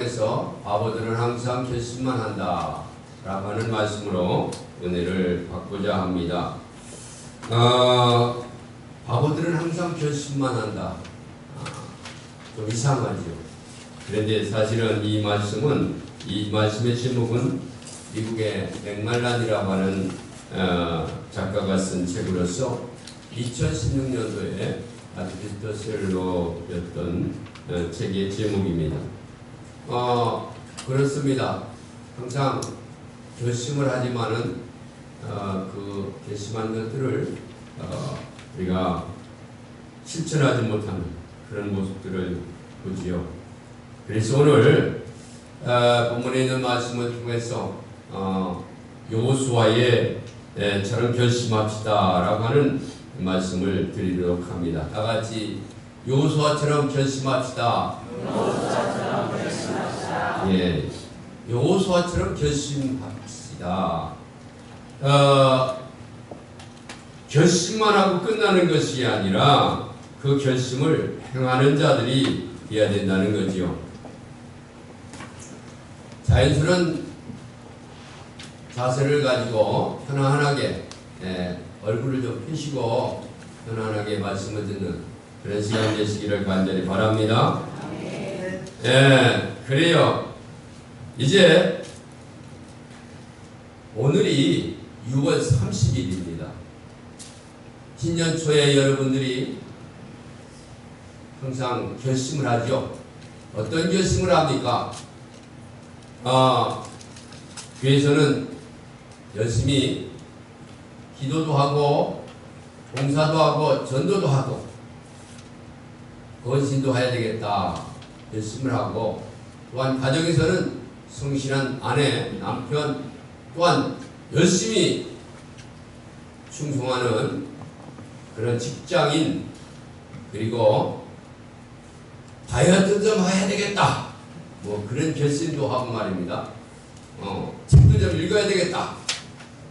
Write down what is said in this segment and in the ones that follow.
그래서 바보들은 항상 결심만 한다 라고 하는 말씀으로 은혜를 받고자 합니다. 바보들은 항상 결심만 한다. 좀 이상하죠. 그런데 사실은 이 말씀의 제목은 미국의 맥말란이라고 하는 작가가 쓴 책으로서 2016년도에 아주 베스트셀러였던 책의 제목입니다. 그렇습니다. 항상 결심을 하지만은 그 결심한 것들을 우리가 실천하지 못하는 그런 모습들을 보지요. 그래서 오늘 본문에 있는 말씀을 통해서 여호수아의 저런 결심합시다라고 하는 말씀을 드리도록 합니다. 다 같이 여호수아처럼 결심합시다. 여호수아처럼 결심합시다. 예, 여호수아처럼 결심합시다. 결심만 하고 끝나는 것이 아니라 그 결심을 행하는 자들이 되어야 된다는 거지요. 자연스러운 자세를 가지고 편안하게 얼굴을 좀 펴시고 편안하게 말씀을 듣는 그런 시간 되시기를 간절히 바랍니다. 그래요. 이제 오늘이 6월 30일입니다. 신년 초에 여러분들이 항상 결심을 하죠. 어떤 결심을 합니까? 교회에서는 열심히 기도도 하고 봉사도 하고 전도도 하고 헌신도 해야 되겠다 결심을 하고, 또한 가정에서는 성실한 아내, 남편, 또한 열심히 충성하는 그런 직장인, 그리고 다이어트 좀 해야 되겠다 뭐 그런 결심도 하고 말입니다. 책도 좀 읽어야 되겠다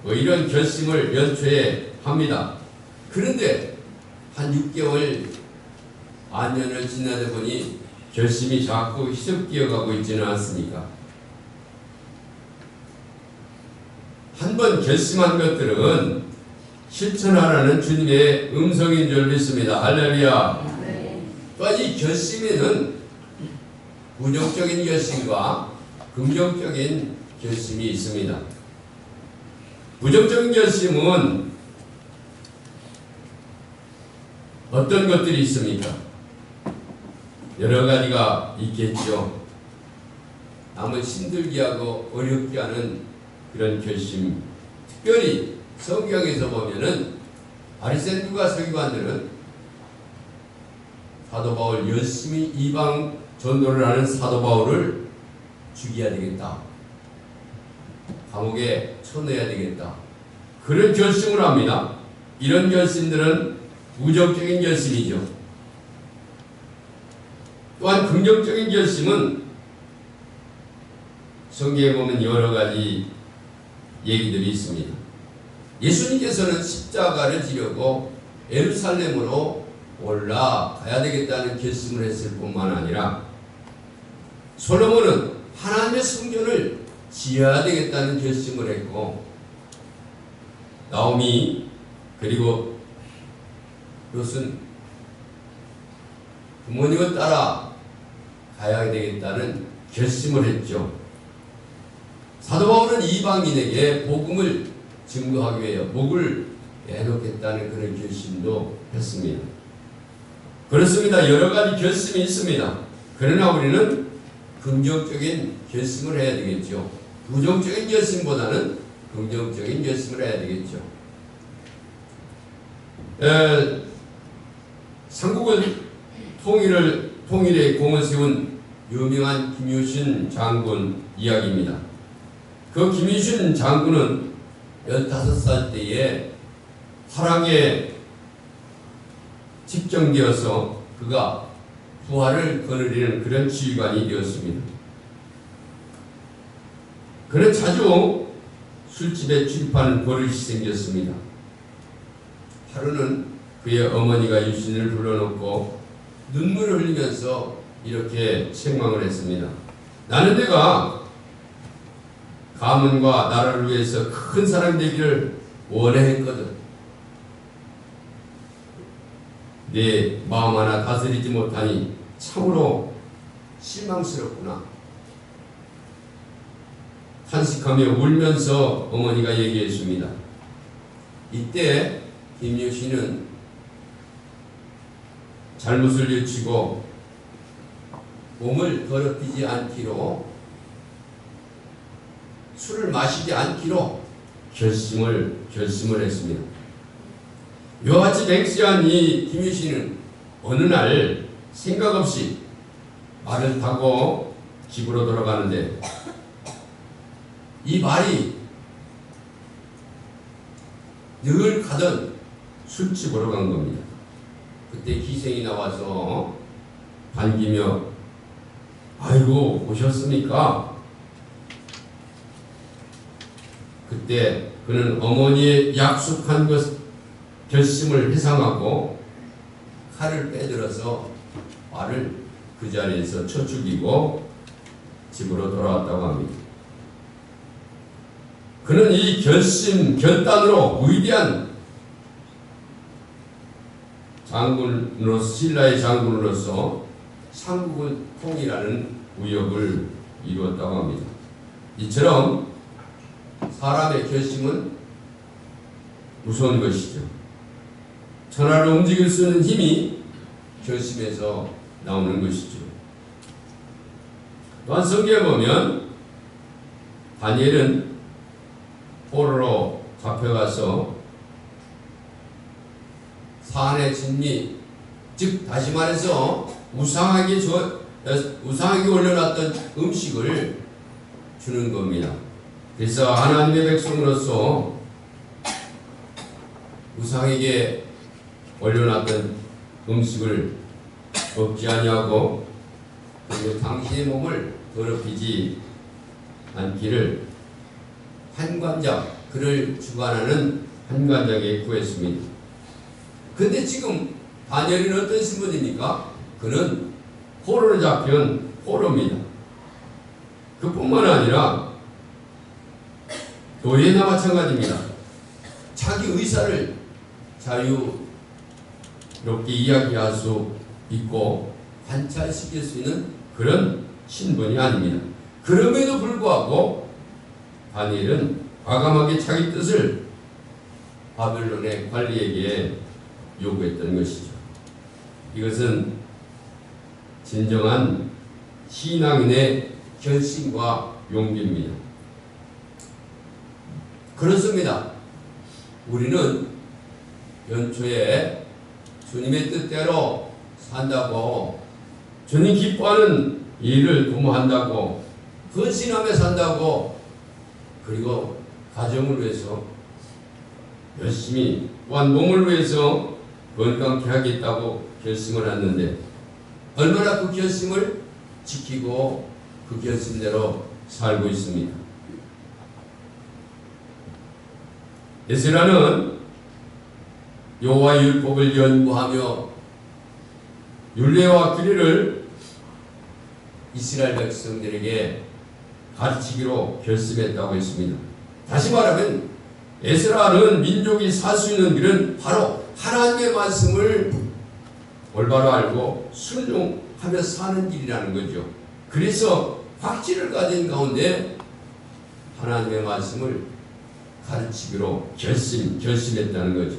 뭐 이런 결심을 연초에 합니다. 그런데 한 6개월 안년을 지나다 보니 결심이 자꾸 희석되어가고 있지는 않습니까? 한번 결심한 것들은 실천하라는 주님의 음성인 줄 믿습니다. 할렐루야. 또한 이 결심에는 부정적인 결심과 긍정적인 결심이 있습니다. 부정적인 결심은 어떤 것들이 있습니까? 여러 가지가 있겠죠. 남을 힘들게 하고 어렵게 하는 그런 결심. 특별히 성경에서 보면은 바리새인들과 서기관들은 사도 바울, 열심히 이방 전도를 하는 사도 바울을 죽여야 되겠다, 감옥에 쳐넣어야 되겠다, 그런 결심을 합니다. 이런 결심들은 부정적인 결심이죠. 또한 긍정적인 결심은 성경에 보면 여러 가지 얘기들이 있습니다. 예수님께서는 십자가를 지려고 예루살렘으로 올라가야 되겠다는 결심을 했을 뿐만 아니라 솔로몬은 하나님의 성전을 지어야 되겠다는 결심을 했고, 나오미 그리고 롯은 부모님을 따라 가야 되겠다는 결심을 했죠. 사도 바울은 이방인에게 복음을 증거하기 위해 목을 내놓겠다는 그런 결심도 했습니다. 그렇습니다. 여러 가지 결심이 있습니다. 그러나 우리는 긍정적인 결심을 해야 되겠죠. 부정적인 결심보다는 긍정적인 결심을 해야 되겠죠. 삼국을 통일의 공을 세운 유명한 김유신 장군 이야기입니다. 그 김유신 장군은 15살 때에 화랑에 집정되어서 그가 부하를 거느리는 그런 지휘관이 되었습니다. 그는 자주 술집에 출입하는 버릇이 생겼습니다. 하루는 그의 어머니가 유신을 불러놓고 눈물을 흘리면서 이렇게 책망을 했습니다. 나는 내가 가문과 나라를 위해서 큰 사람이 되기를 원했거든. 내 마음 하나 다스리지 못하니 참으로 실망스럽구나. 탄식하며 울면서 어머니가 얘기했습니다. 이때 김유신은 잘못을 늦추고 몸을 더럽히지 않기로, 술을 마시지 않기로 결심을 했습니다. 이와 같이 맹세한 이 김유신은 어느 날 생각 없이 말을 타고 집으로 돌아가는데, 이 말이 늘 가던 술집으로 간 겁니다. 그때 기생이 나와서 반기며 아이고 오셨습니까? 그때 그는 어머니의 약속한 결심을 회상하고 칼을 빼들어서 말을 그 자리에서 쳐 죽이고 집으로 돌아왔다고 합니다. 그는 이 결단으로 위대한 장군으로서, 신라의 장군으로서 삼국을 통일하는 위협을 이루었다고 합니다. 이처럼 사람의 결심은 무서운 것이죠. 천하를 움직일 수 있는 힘이 결심에서 나오는 것이죠. 또한 성경에 보면 다니엘은 포로로 잡혀가서 산의 진미, 즉 다시 말해서 우상하게 올려놨던 음식을 주는 겁니다. 그래서 하나님의 백성으로서 우상에게 올려놨던 음식을 먹지 아니하고, 그리고 당신의 몸을 더럽히지 않기를 한관장, 그를 주관하는 한관장에게 구했습니다. 근데 지금 다니엘은 어떤 신분입니까? 그는 포로로 잡힌 포로입니다. 그뿐만 아니라 노예나 마찬가지입니다. 자기 의사를 자유롭게 이야기할 수 있고 관찰시킬 수 있는 그런 신분이 아닙니다. 그럼에도 불구하고 다니엘은 과감하게 자기 뜻을 바벨론의 관리에게 요구했던 것이죠. 이것은 진정한 신앙인의 결심과 용기입니다. 그렇습니다. 우리는 연초에 주님의 뜻대로 산다고, 주님 기뻐하는 일을 도모한다고, 헌신하며 산다고, 그리고 가정을 위해서 열심히, 또한 몸을 위해서 건강케 하겠다고 결심을 했는데, 얼마나 그 결심을 지키고 그 결심대로 살고 있습니다. 에스라는 여호와의 율법을 연구하며 율례와 규례를 이스라엘 백성들에게 가르치기로 결심했다고 했습니다. 다시 말하면 에스라는 민족이 살 수 있는 길은 바로 하나님의 말씀을 올바로 알고 순종하며 사는 길이라는 거죠. 그래서 확신을 가진 가운데 하나님의 말씀을 가르치기로 결심했다는 거죠.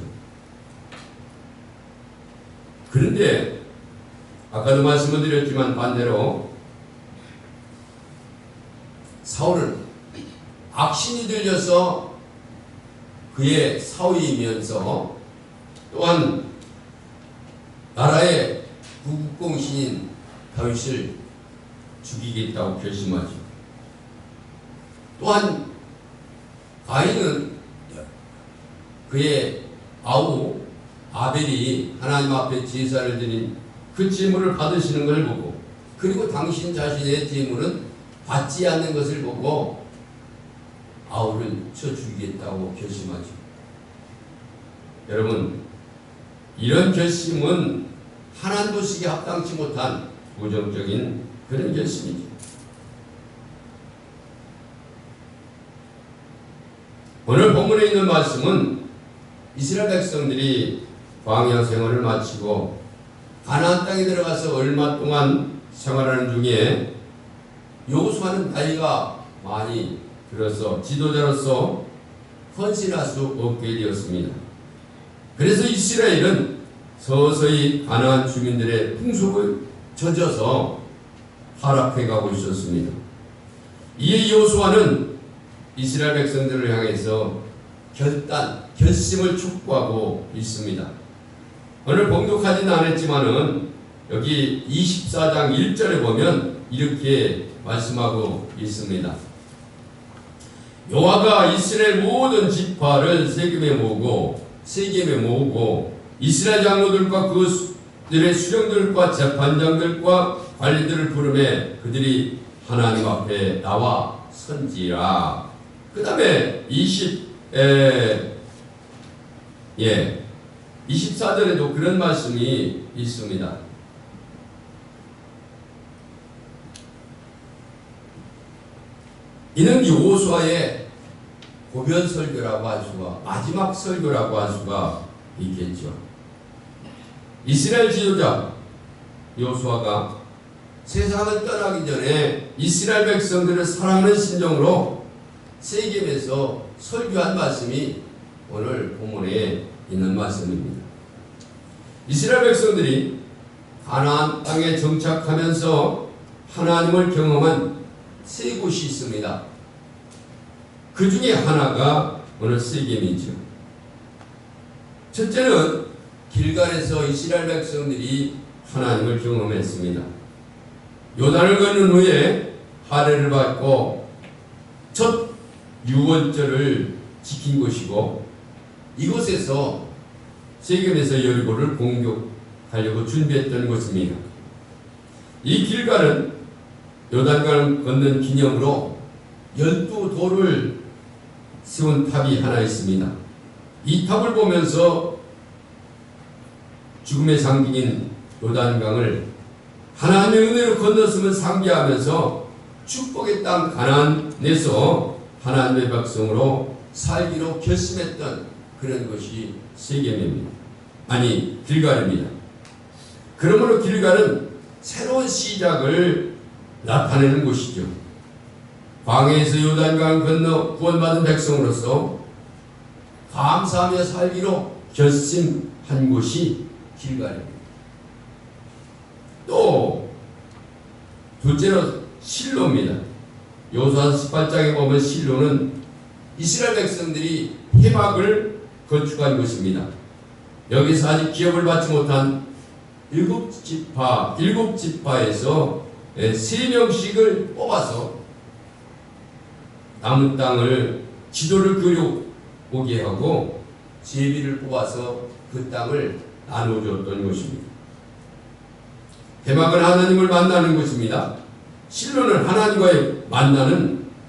그런데 아까도 말씀을 드렸지만 반대로 사울은 악신이 들려서 그의 사위이면서 또한 나라의 부국공신인 다윗을 죽이겠다고 결심하죠. 또한 가인은 그의 아우 아벨이 하나님 앞에 제사를 드린 그 제물을 받으시는 걸 보고, 그리고 당신 자신의 제물은 받지 않는 것을 보고 아우를 쳐 죽이겠다고 결심하죠. 여러분, 이런 결심은 하나님도식에 합당치 못한 부정적인 그런 결심이죠. 오늘 본문에 있는 말씀은 이스라엘 백성들이 광야 생활을 마치고 가나안 땅에 들어가서 얼마 동안 생활하는 중에 여호수아는 나이가 많이 들어서 지도자로서 헌신할 수 없게 되었습니다. 그래서 이스라엘은 서서히 가나안 주민들의 풍속을 젖어서 하락해가고 있었습니다. 이에 여호수아는 이스라엘 백성들을 향해서 결심을 촉구하고 있습니다. 오늘 봉독하지는 않았지만은 여기 24장 1절에 보면 이렇게 말씀하고 있습니다. 여호와가 이스라엘 모든 지파를 세겜에 모으고 이스라엘 장로들과 그들의 수령들과 재판장들과 관리들을 부르매 그들이 하나님 앞에 나와 선지라. 그 다음에 24절에도 그런 말씀이 있습니다. 이는 여호수아의 고변 설교라고 할 수가, 마지막 설교라고 할 수가 있겠죠. 이스라엘 지도자 여호수아가 세상을 떠나기 전에 이스라엘 백성들을 사랑하는 심정으로 세겜에서 설교한 말씀이 오늘 본문에 있는 말씀입니다. 이스라엘 백성들이 가나안 땅에 정착하면서 하나님을 경험한 세 곳이 있습니다. 그 중에 하나가 오늘 세겜이죠. 첫째는 길갈에서 이스라엘 백성들이 하나님을 경험했습니다. 요단을 건넌 후에 할례를 받고 첫 유월절을 지킨 곳이고, 이곳에서 세겜에서 여리고를 공격하려고 준비했던 곳입니다. 이 길갈은 요단강을 건넌 기념으로 12돌을 세운 탑이 하나 있습니다. 이 탑을 보면서 죽음의 상징인 요단강을 하나님의 은혜로 건넜음을 상기하면서 축복의 땅 가나안에서 하나님의 백성으로 살기로 결심했던 그런 것이 세겜입니다. 아니, 길갈입니다. 그러므로 길갈은 새로운 시작을 나타내는 곳이죠. 광야에서 요단강을 건너 구원받은 백성으로서 감사하며 살기로 결심한 곳이 길갈입니다. 또 둘째로 실로입니다. 여호수아 18장에 보면 실로는 이스라엘 백성들이 회막을 건축한 곳입니다. 여기서 아직 기업을 받지 못한 7지파에서 3명씩을 뽑아서 남은 땅을 지도를 그려오게 하고 제비를 뽑아서 그 땅을 나눠줬던 것입니다. 회막은 하나님을 만나는 곳입니다. 실로는 하나님과의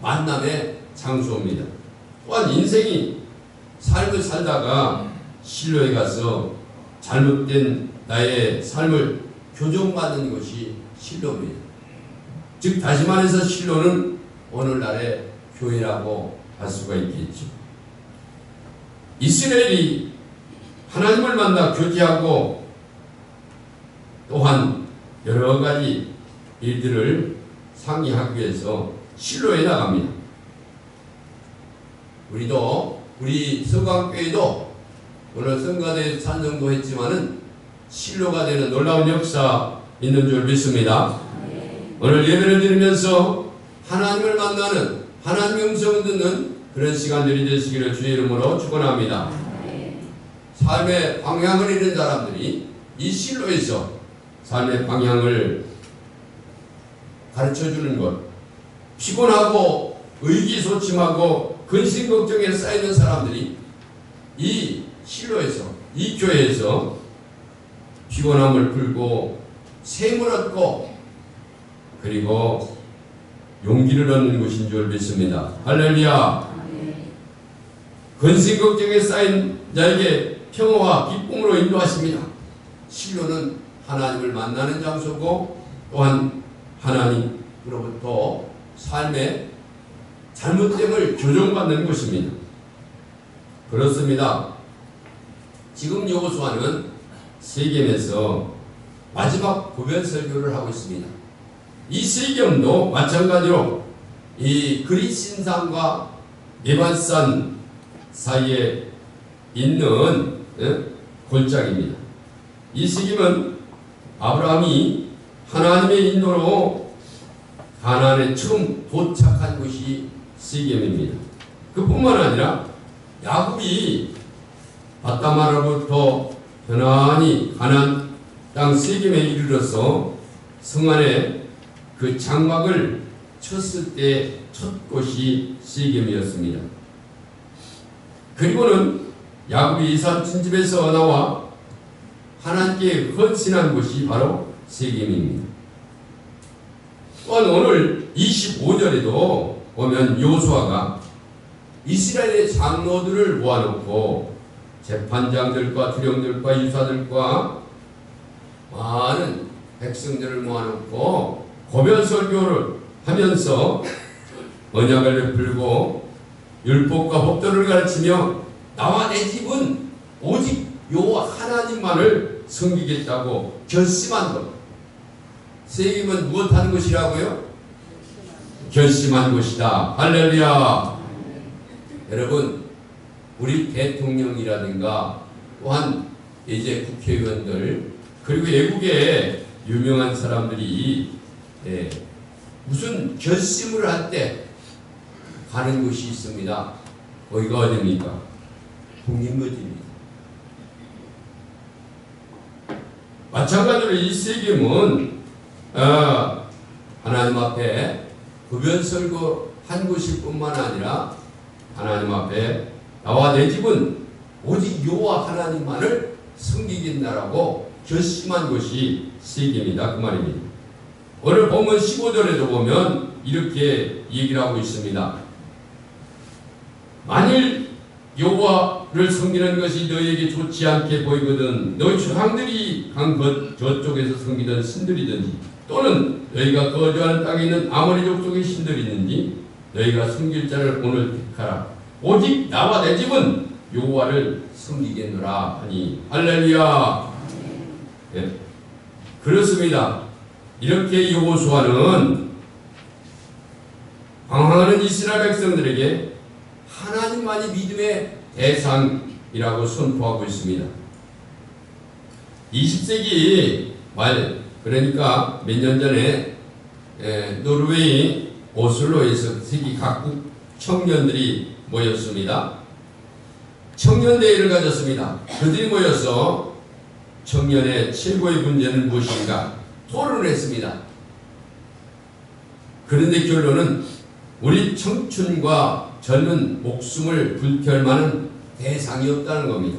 만남의 장소입니다. 또한 인생이 삶을 살다가 실로에 가서 잘못된 나의 삶을 교정받는 것이 실로입니다. 즉 다시 말해서 실로는 오늘날의 교회라고 할 수가 있겠죠. 이스라엘이 하나님을 만나 교제하고 또한 여러 가지 일들을 상의하기 위해서 실로에 나갑니다. 우리 서강교회도 오늘 성가대 찬송도 했지만은 실로가 되는 놀라운 역사 있는 줄 믿습니다. 오늘 예배를 드리면서 하나님을 만나는, 하나님의 음성을 듣는 그런 시간들이 되시기를 주의 이름으로 축원합니다. 삶의 방향을 잃은 사람들이 이 실로에서 삶의 방향을 가르쳐주는 것, 피곤하고 의기소침하고 근심 걱정에 쌓이는 사람들이 이 실로에서, 이 교회에서 피곤함을 풀고 샘을 얻고 그리고 용기를 얻는 것인 줄 믿습니다. 할렐루야. 근심 걱정에 쌓인 자에게 평화와 기쁨으로 인도하십니다. 실로는 하나님을 만나는 장소고 또한 하나님으로부터 삶의 잘못됨을 교정받는 곳입니다. 그렇습니다. 지금 여호수아는 세겜에서 마지막 보변 설교를 하고 있습니다. 이 세겜도 마찬가지로 이 그릿 신상과 네반산 사이에 있는 골짜기입니다. 이 세겜은 아브라함이 하나님의 인도로 가나안에 처음 도착한 곳이 세겜입니다. 그뿐만 아니라 야곱이 바다마라부터 편안히 가나안 땅 세겜에 이르러서 성 안에 그 장막을 쳤을 때 첫 곳이 세겜이었습니다. 그리고는 야곱이 이삭 집에서 나와 하나님께 헌신한 곳이 바로 세겜입니다. 또한 오늘 25절에도 보면 여호수아가 이스라엘의 장로들을 모아놓고 재판장들과 투령들과 유사들과 많은 백성들을 모아놓고 고별 설교를 하면서 언약을 베풀고 율법과 법도를 가르치며 나와 내 집은 오직 여호와 하나님만을 섬기겠다고 결심한 것. 세겜은 무엇하는 것이라고요? 결심한 것이다. 할렐루야. 여러분, 우리 대통령이라든가 또한 이제 국회의원들 그리고 외국의 유명한 사람들이 무슨 결심을 할 때 가는 곳이 있습니다. 거기가 어디입니까? 국립묘지입니다. 마찬가지로 이 세겜은 하나님 앞에 구변 설교한 곳일 뿐만 아니라 하나님 앞에 나와 내 집은 오직 여호와 하나님만을 섬기겠다라고 결심한 것이 세겜이다 그 말입니다. 오늘 본문 15절에도 보면 이렇게 얘기를 하고 있습니다. 만일 여호와를 섬기는 것이 너희에게 좋지 않게 보이거든 너희 조상들이 간 저쪽에서 섬기던 신들이든지 또는 너희가 거주하는 땅에 있는 아모리 족속의 신들이 있는지 너희가 섬길 자를 오늘 택하라. 오직 나와 내 집은 여호와를 섬기겠노라 하니 할렐루야. 예. 그렇습니다. 이렇게 여호수아는 방황하는 이스라엘 백성들에게 하나님만이 믿음의 대상이라고 선포하고 있습니다. 20세기 말 그러니까 몇 년 전에 노르웨이 오슬로에서 세계 각국 청년들이 모였습니다. 청년대회를 가졌습니다. 그들이 모여서 청년의 최고의 문제는 무엇인가 토론을 했습니다. 그런데 결론은 우리 청춘과 젊은 목숨을 불태울 만한 대상이 없다는 겁니다.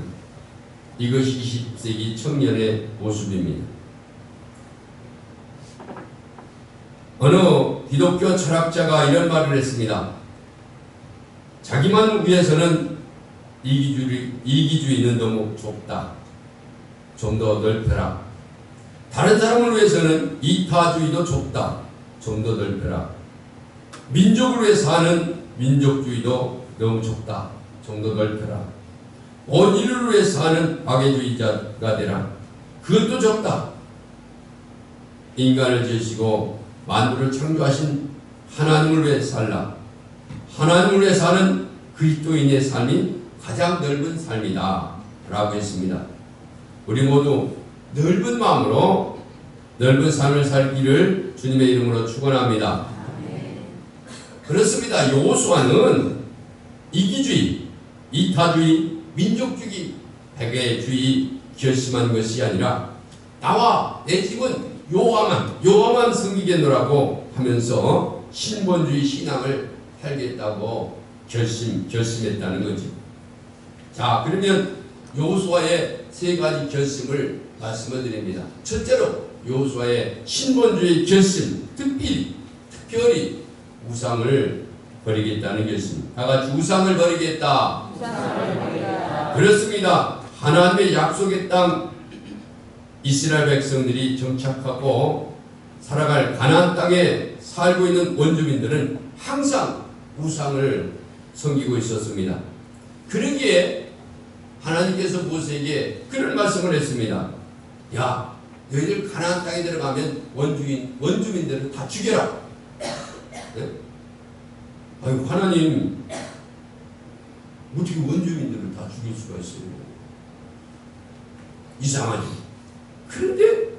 이것이 20세기 청년의 모습입니다. 어느 기독교 철학자가 이런 말을 했습니다. 자기만 위해서는 이기주의는 너무 좁다. 좀 더 넓혀라. 다른 사람을 위해서는 이타주의도 좁다. 좀 더 넓혀라. 민족을 위해서 하는 민족주의도 너무 좁다. 좀 더 넓혀라. 온 인류를 위해서 하는 박애주의자가 되라. 그것도 좁다. 인간을 지으시고 만물을 창조하신 하나님을 위해 살라. 하나님을 위해 사는 그리스도인의 삶이 가장 넓은 삶이다 라고 했습니다. 우리 모두 넓은 마음으로 넓은 삶을 살기를 주님의 이름으로 축원합니다. 그렇습니다. 여호수아는 이기주의, 이타주의, 민족주의, 백외주의 결심한 것이 아니라 나와 내 집은 여호와만 섬기겠노라고 하면서 신본주의 신앙을 살겠다고 결심했다는 거죠. 자, 그러면 여호수아의 세 가지 결심을 말씀을 드립니다. 첫째로 여호수아의 신본주의 결심, 특별히 우상을 버리겠다는 결심. 다 같이 우상을 버리겠다. 그렇습니다. 하나님의 약속의 땅 이스라엘 백성들이 정착하고 살아갈 가나안 땅에 살고 있는 원주민들은 항상 우상을 섬기고 있었습니다. 그러기에 하나님께서 모세에게 그런 말씀을 했습니다. 야, 너희들 가나안 땅에 들어가면 원주민들을 다 죽여라. 네? 아이고, 하나님 어떻게 원주민들을 다 죽일 수가 있어요? 이상하죠. 그런데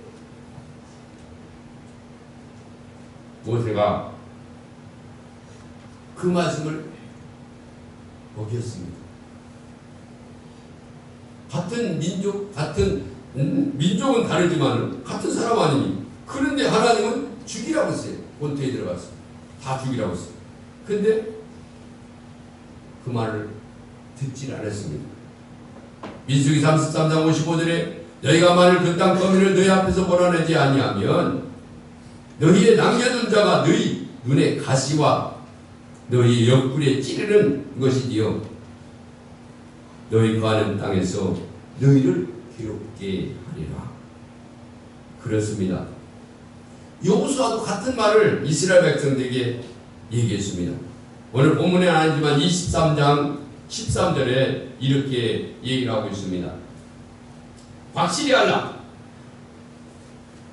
모세가 그 말씀을 어겼습니다. 같은 민족은 다르지만 같은 사람 아니니. 그런데 하나님은 죽이라고 했어요. 본토에 들어가서 다 죽이라고 했어요. 근데 그 말을 듣질 않았습니다. 민수기 33장 55절에 너희가 만일 그 땅 거민을 너희 앞에서 몰아내지 아니하면 너희의 남겨둔 자가 너희 눈에 가시와 너희 옆구리에 찌르는 것이지요. 너희 거하는 땅에서 너희를 괴롭게 하리라. 그렇습니다. 여호수아도 같은 말을 이스라엘 백성들에게 얘기했습니다. 오늘 본문에 아니지만 23장 13절에 이렇게 얘기를 하고 있습니다. 확실히 알라.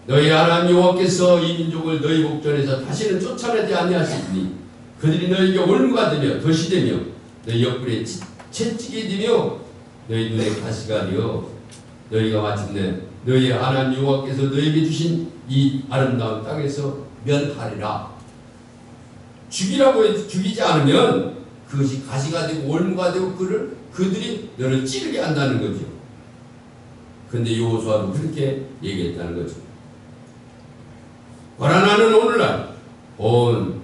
너희 하나님 여호와께서 이 민족을 너희 목전에서 다시는 쫓아내지 아니하시니 그들이 너희에게 올무가 되며 덫이 되며 너희 옆구리에 채찍이 되며 너희 눈에 가시가 되어 너희가 마침내 너희 하나님 여호와께서 너희에게 주신 이 아름다운 땅에서 면하리라. 죽이지 않으면 그것이 가시가 되고 올무가 되고 그들이 너를 찌르게 한다는 거죠. 근데 여호수아도 그렇게 얘기했다는 거죠. 그러나 나는 오늘날 온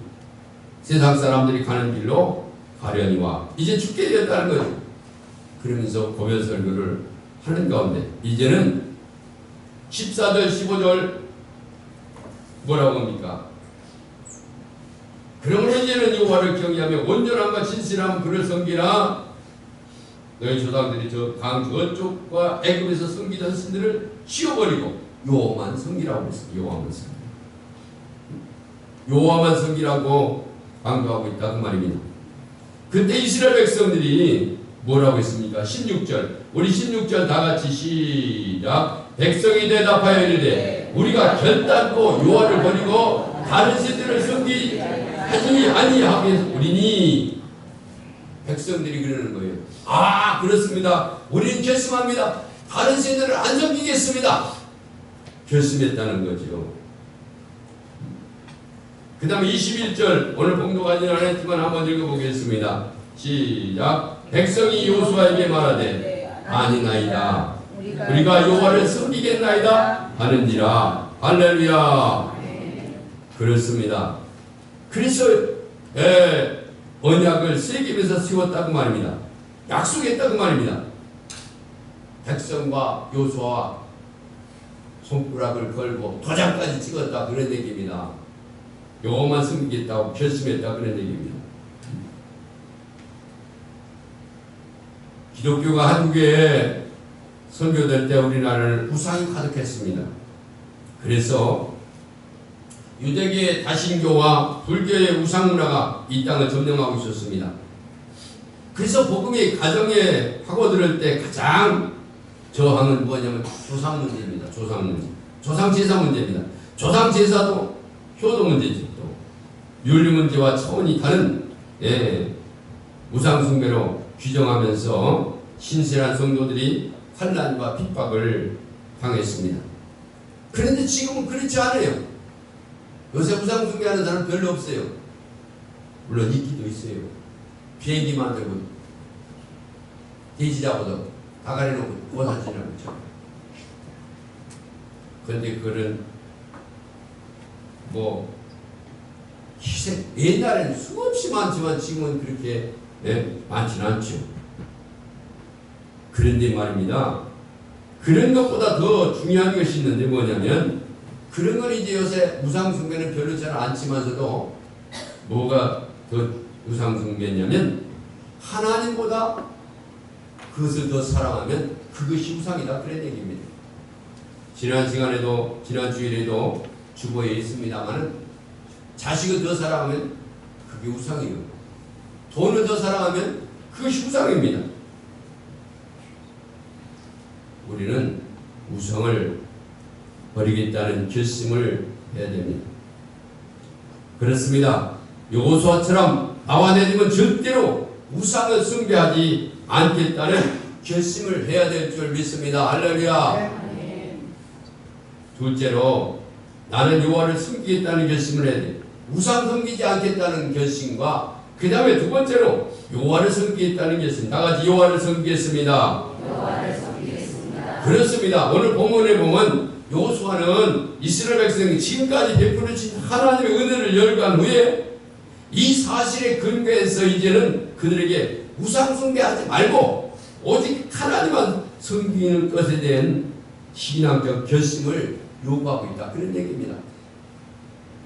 세상 사람들이 가는 길로 가려니와 이제 죽게 되었다는 거죠. 그러면서 고별 설교를 하는 가운데 이제는 14절 15절 뭐라고 합니까? 그러므로 이제는 여호와를 경외하며 온전함과 진실함 그를 섬기라. 너희 조상들이 저 강 저쪽과 애굽에서 섬기던 신들을 치워버리고 여호와만 섬기라고 했습니다. 여호와만 섬기라고 강조하고 있다 그 말입니다. 그때 이스라엘 백성들이 뭐라고 했습니까? 16절 우리 16절 다같이 시작. 백성이 대답하여 이르되 우리가 결단코 여호와를 버리고 다른 신들을 섬기지 아니하겠으리니. 백성들이 그러는 거예요. 아, 그렇습니다. 우리는 결심합니다. 다른 신들을 안 섬기겠습니다. 결심했다는 거죠. 그 다음에 21절 오늘 봉독하지는 않았지만 한번 읽어보겠습니다. 시작. 백성이 여호수아에게 말하되 아니나이다. 우리가 여호와를 섬기겠나이다 하는지라. 할렐루야. 그렇습니다. 그래서 언약을 세겜에서 세웠다고 말입니다. 약속했다고 말입니다. 백성과 여호수아와 손가락을 걸고 도장까지 찍었다 그런 얘기입니다. 여호와만 섬기겠다고 결심했다 그런 얘기입니다. 기독교가 한국에 선교될 때 우리나라는 우상이 가득했습니다. 그래서 유대계의 다신교와 불교의 우상문화가 이 땅을 점령하고 있었습니다. 그래서 복음이 가정에 파고들을 때 가장 저항은 뭐냐면 조상 문제입니다. 조상 문제. 조상제사 문제입니다. 조상제사도 효도 문제죠. 또 윤리 문제와 차원이 다른 우상숭배로 규정하면서 신실한 성도들이 환난과 핍박을 당했습니다. 그런데 지금은 그렇지 않아요. 요새 우상숭배하는 사람 별로 없어요. 물론 있기도 있어요. 비행기 만들고 돼지 잡아서 다가리 놓고 고사진하고 있죠. 그런데 그런 희생 옛날에는 수없이 많지만 지금은 그렇게 많지는 않죠. 그런데 말입니다. 그런 것보다 더 중요한 것이 있는데 뭐냐면 그런 건 이제 요새 우상숭배는 별로 잘 않지만서도 뭐가 더 우상숭배냐면 하나님보다 그것을 더 사랑하면 그것이 우상이다 그런 얘기입니다. 지난 주일에도 주보에 있습니다만 자식을 더 사랑하면 그게 우상이에요. 돈을 더 사랑하면 그것이 우상입니다. 우리는 우상을 버리겠다는 결심을 해야 됩니다. 그렇습니다. 여호수아처럼 나와 내 집은 절대로 우상을 숭배하지 않겠다는 결심을 해야 될 줄 믿습니다. 할렐루야. 둘째로 나는 여호와를 섬기겠다는 결심을 해야 돼. 우상 섬기지 않겠다는 결심과 그 다음에 두 번째로 여호와를 섬기겠다는 결심. 다 같이 여호와를 섬기겠습니다. 그렇습니다. 오늘 본문에 보면 여호수아는 이스라엘 백성이 지금까지 베풀어 주신 하나님의 은혜를 열거한 후에 이 사실에 근거해서 이제는 그들에게 우상 숭배하지 말고 오직 하나님만 섬기는 것에 대한 신앙적 결심을 요구하고 있다. 그런 얘기입니다.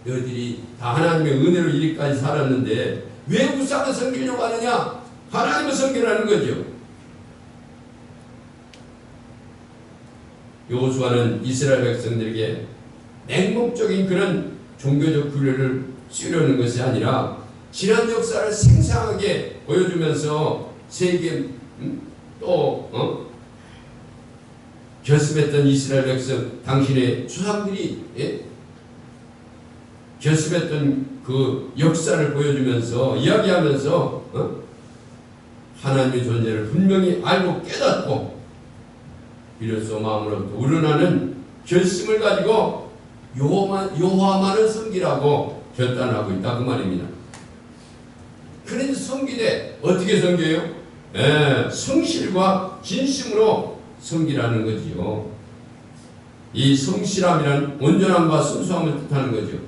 너희들이 다 하나님의 은혜로 이리까지 살았는데 왜 우상을 섬기려고 하느냐? 하나님을 섬기라는 거죠. 여호수아는 이스라엘 백성들에게 맹목적인 그런 종교적 규례를 쓰려는 것이 아니라 지난 역사를 생생하게 보여주면서 세계 또 결습했던 이스라엘 백성 당신의 조상들이 결습했던 그 역사를 보여주면서 이야기하면서 하나님의 존재를 분명히 알고 깨닫고 비로소 마음으로부터 우러나는 결심을 가지고 여호와만을 섬기라고 결단하고 있다 그 말입니다. 그래서 섬기되 어떻게 섬겨요? 성실과 진심으로 섬기라는 거지요. 이 성실함이란 온전함과 순수함을 뜻하는 거죠.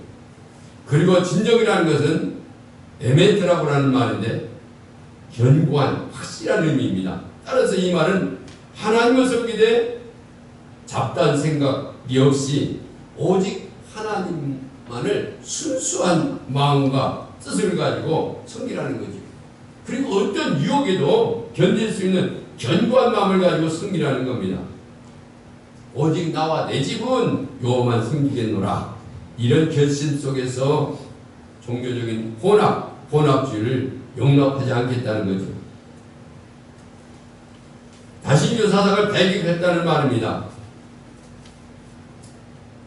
그리고 진정이라는 것은 에멘트라고 하는 말인데 견고한 확실한 의미입니다. 따라서 이 말은 하나님을 섬기되 잡다한 생각이 없이 오직 하나님만을 순수한 마음과 뜻을 가지고 섬기라는 거죠. 그리고 어떤 유혹에도 견딜 수 있는 견고한 마음을 가지고 섬기라는 겁니다. 오직 나와 내 집은 여호와만 섬기겠노라. 이런 결심 속에서 종교적인 혼합주의를 용납하지 않겠다는 거죠. 다신교 사상을 배격했다는 말입니다.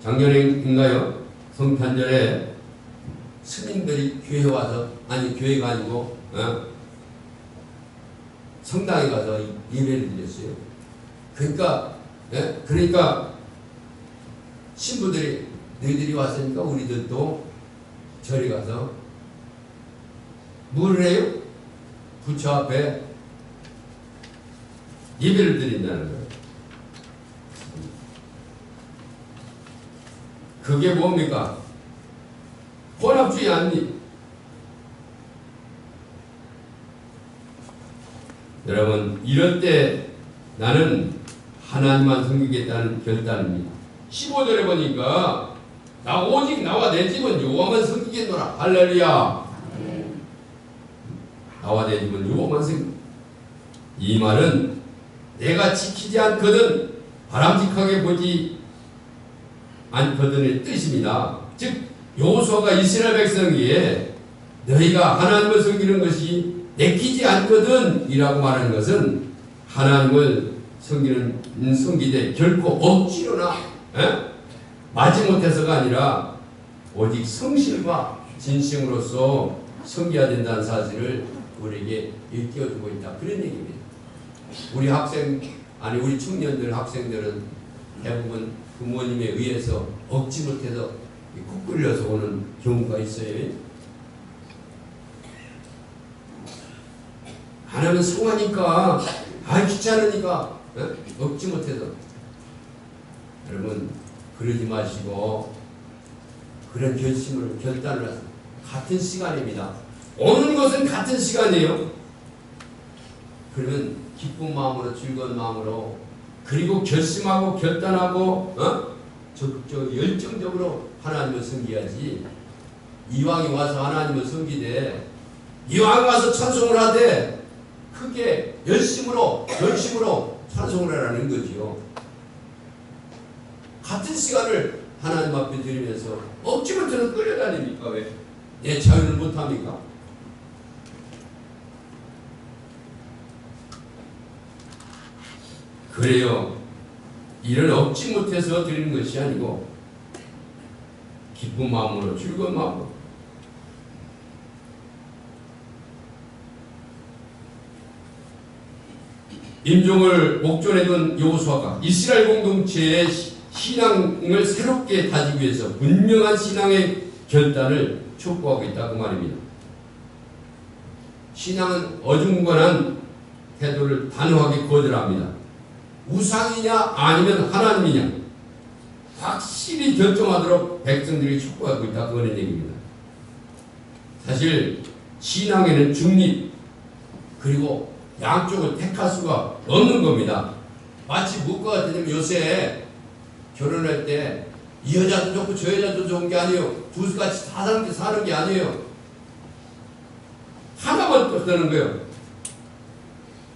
작년인가요? 성탄절에 스님들이 교회에 와서, 아니 교회가 아니고 성당에 가서 예배를 드렸어요. 그러니까 신부들이 너희들이 왔으니까 우리들도 절에 가서 뭘 해요? 부처 앞에 예배를 드린다는 거예요. 그게 뭡니까? 혼합주의 아닙니까? 여러분, 이럴 때 나는 하나님만 섬기겠다는 결단입니다. 15절에 보니까 오직 나와 내 집은 여호와만 섬기겠노라. 할렐루야. 나와 내 집은 여호와만 섬기겠노라. 이 말은 내가 지키지 않거든 바람직하게 보지 않거든의 뜻입니다. 즉 여호수아가 이스라엘 백성에게 너희가 하나님을 섬기는 것이 내키지 않거든 이라고 말하는 것은 하나님을 섬기되 결코 억지로나 마지못해서가 아니라 오직 성실과 진심으로서 섬겨야 된다는 사실을 우리에게 일깨워주고 있다. 그런 얘기입니다. 우리 우리 청년들, 학생들은 대부분 부모님에 의해서 억지 못해서 코 끌려서 오는 경우가 있어요. 안 하면 성하니까, 귀찮으니까, 억지 못해서. 여러분, 그러지 마시고, 그런 결단을 하세요. 같은 시간입니다. 오는 것은 같은 시간이에요. 그러면 기쁜 마음으로, 즐거운 마음으로, 그리고 결심하고, 결단하고, 적극적으로, 열정적으로 하나님을 섬겨야지. 이왕이 와서 하나님을 섬기되, 이왕 와서 찬송을 하되, 크게 열심으로 찬송을 하라는 거지요. 같은 시간을 하나님 앞에 드리면서 억지로 저는 끌려다닙니까? 왜? 내 자유를 못합니까? 그래요. 이를 얻지 못해서 드리는 것이 아니고 기쁜 마음으로, 즐거운 마음으로. 임종을 목전에 둔 여호수아가 이스라엘 공동체의 신앙을 새롭게 다지기 위해서 분명한 신앙의 결단을 촉구하고 있다 그 말입니다. 신앙은 어중간한 태도를 단호하게 거절합니다. 우상이냐 아니면 하나님이냐 확실히 결정하도록 백성들이 촉구하고 있다 그런 얘기입니다. 사실 신앙에는 중립 그리고 양쪽을 택할 수가 없는 겁니다. 마치 무엇과 같으냐면 요새 결혼할 때 이 여자도 좋고 저 여자도 좋은 게 아니에요. 두 같이 다 사는 게 아니에요. 하나만 또 되는 거예요.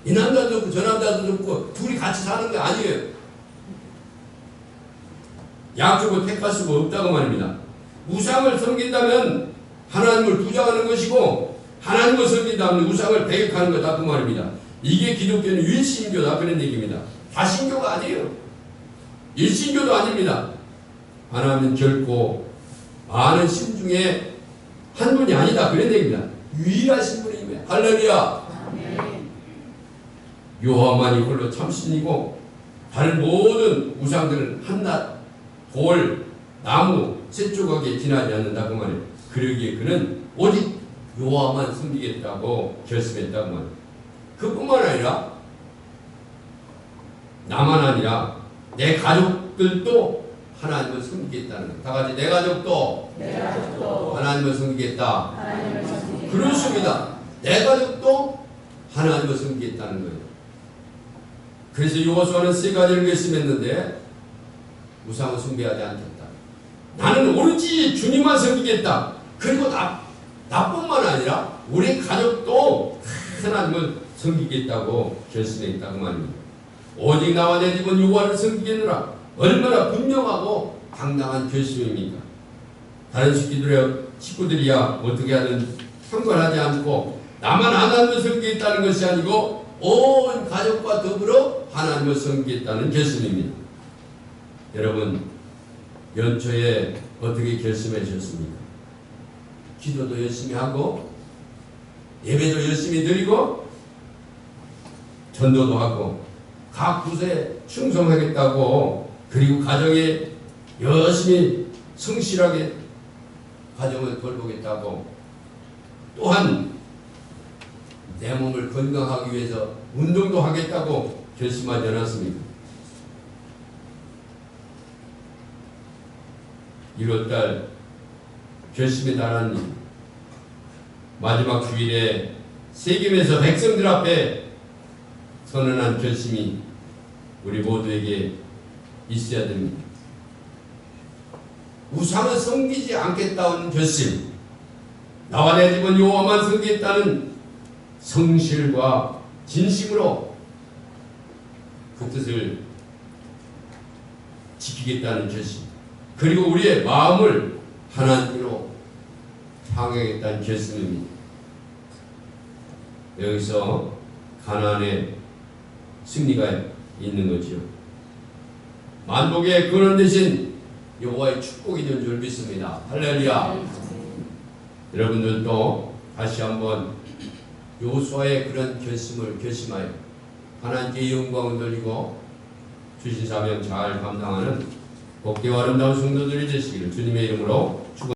이 남자도 좋고 저 남자도 좋고 둘이 같이 사는 게 아니에요. 양쪽을 택할 수가 없다고 말입니다. 우상을 섬긴다면 하나님을 부정하는 것이고 하나님을 섬긴다면 우상을 배격하는 거다 그 말입니다. 이게 기독교는 일신교다 그런 얘기입니다. 다신교가 아니에요. 일신교도 아닙니다. 하나님은 결코 많은 신 중에 한 분이 아니다 그런 얘기입니다. 유일하신 분이며 할렐루야. 여호와만이 홀로 참신이고 다른 모든 우상들은 한낱 돌, 나무, 새 조각에 지나지 않는다고 말해요. 그러기에 그는 오직 여호와만 섬기겠다고 결심했다고 말해요. 그뿐만 아니라 나만 아니라 내 가족들도 하나님을 섬기겠다는 거예요. 다 같이 내 가족도 하나님을 섬기겠다. 그렇습니다. 내 가족도 하나님을 섬기겠다는 거예요. 그래서 여호수아는 세 가지를 결심했는데 우상을 숭배하지 않겠다. 나는 오로지 주님만 섬기겠다. 그리고 나뿐만 아니라 우리 가족도 하나님을 섬기겠다고 결심했다고 말입니다. 오직 나와 내 집은 여호와를 섬기겠노라. 얼마나 분명하고 당당한 결심입니까? 다른 식구들이야 어떻게 하든 상관하지 않고 나만 하나님을 섬기겠다는 것이 아니고 온 가족과 더불어 하나님을 섬기겠다는 결심입니다. 여러분 연초에 어떻게 결심하셨습니까? 기도도 열심히 하고 예배도 열심히 드리고 전도도 하고 각 부서에 충성하겠다고 그리고 가정에 열심히 성실하게 가정을 돌보겠다고 또한 내 몸을 건강하기 위해서 운동도 하겠다고 결심하지 않았습니까? 1월달 결심의 달한 마지막 주일에 세겜에서 백성들 앞에 선언한 결심이 우리 모두에게 있어야 됩니다. 우상을 섬기지 않겠다는 결심, 나와 내 집은 여호와만 섬기겠다는 성실과 진심으로 그 뜻을 지키겠다는 결심, 그리고 우리의 마음을 하나님으로 향하겠다는 결심입니다. 여기서 가나안의 승리가 있는 거지요. 만복의 근원 대신 여호와의 축복이 된 줄 믿습니다. 할렐루야. 여러분들도 다시 한번 여호수아의 그런 결심을 결심하여 하나님께 영광을 돌리고 주신 사명 잘 감당하는 복되고 아름다운 성도들이 되시기를 주님의 이름으로 축원합니다.